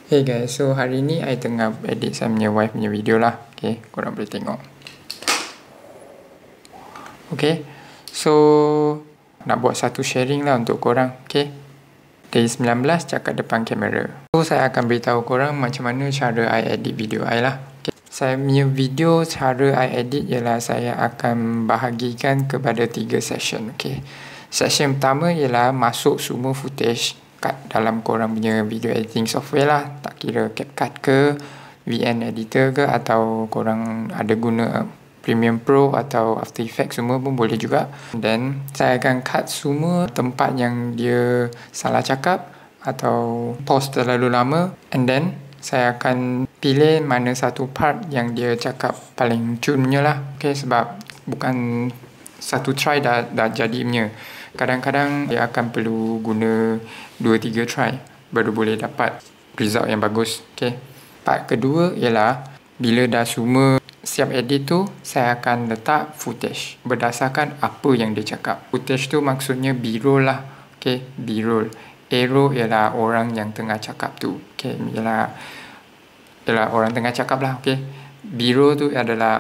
Hey guys, so hari ni I tengah edit saya punya wife punya video lah. Okay, korang boleh tengok. Okay, so nak buat satu sharing lah untuk korang. Okay, dari 19 cakap depan kamera. So saya akan beritahu korang macam mana cara I edit video I lah. Okay. Saya punya video cara I edit ialah saya akan bahagikan kepada 3 session. Okay, session pertama ialah masuk semua footage kat dalam korang punya video editing software lah, tak kira CapCut ke, VN Editor ke, atau korang ada guna Premiere Pro atau After Effects, semua pun boleh juga. Then saya akan cut semua tempat yang dia salah cakap atau pause terlalu lama, and then saya akan pilih mana satu part yang dia cakap paling cunnya lah. Okay, sebab bukan satu try dah jadi punya. Kadang-kadang dia akan perlu guna 2-3 try baru boleh dapat result yang bagus. Okay. Part kedua ialah bila dah semua siap edit tu, saya akan letak footage berdasarkan apa yang dia cakap. Footage tu maksudnya B-roll lah. Okay, B-roll. A-roll ialah orang yang tengah cakap tu. Okay, ialah orang tengah cakap lah. Okay. B-roll tu adalah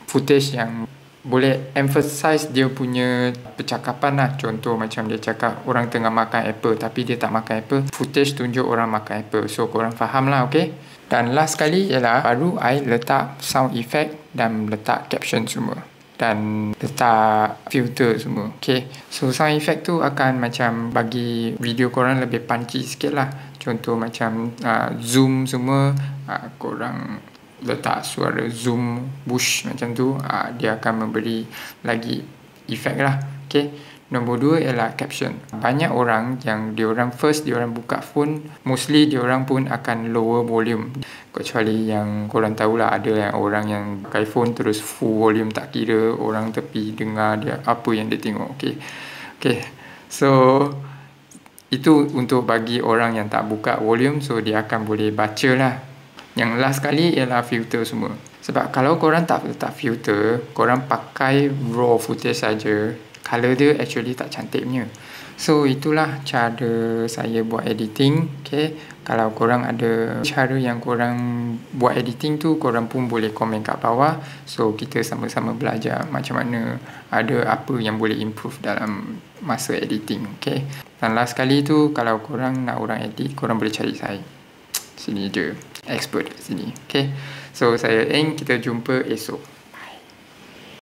footage yang boleh emphasize dia punya percakapan lah. Contoh macam dia cakap orang tengah makan apple tapi dia tak makan apple, footage tunjuk orang makan apple. So korang faham lah. Okay. Dan last sekali ialah baru I letak sound effect dan letak caption semua dan letak filter semua. Okay. So sound effect tu akan macam bagi video korang lebih punchy sikit lah. Contoh macam zoom semua, korang letak suara zoom bush macam tu, dia akan memberi lagi efek lah. Okay. Nombor 2 ialah caption. Banyak orang yang diorang buka phone, mostly diorang pun akan lower volume. Kecuali yang korang tahulah, ada yang orang yang pakai phone terus full volume, tak kira orang tepi dengar dia apa yang dia tengok. Okay. Okay. So itu untuk bagi orang yang tak buka volume, so dia akan boleh baca lah. Yang last kali ialah filter semua. Sebab kalau korang tak letak filter, korang pakai raw footage saja, color dia actually tak cantik punya. So itulah cara saya buat editing. Okay. Kalau korang ada cara yang korang buat editing tu, korang pun boleh komen kat bawah. So kita sama-sama belajar macam mana, ada apa yang boleh improve dalam masa editing. Okay. Dan last kali tu, kalau korang nak orang edit, korang boleh cari saya. Sini je, expert kat sini. Okay. So saya kita jumpa esok.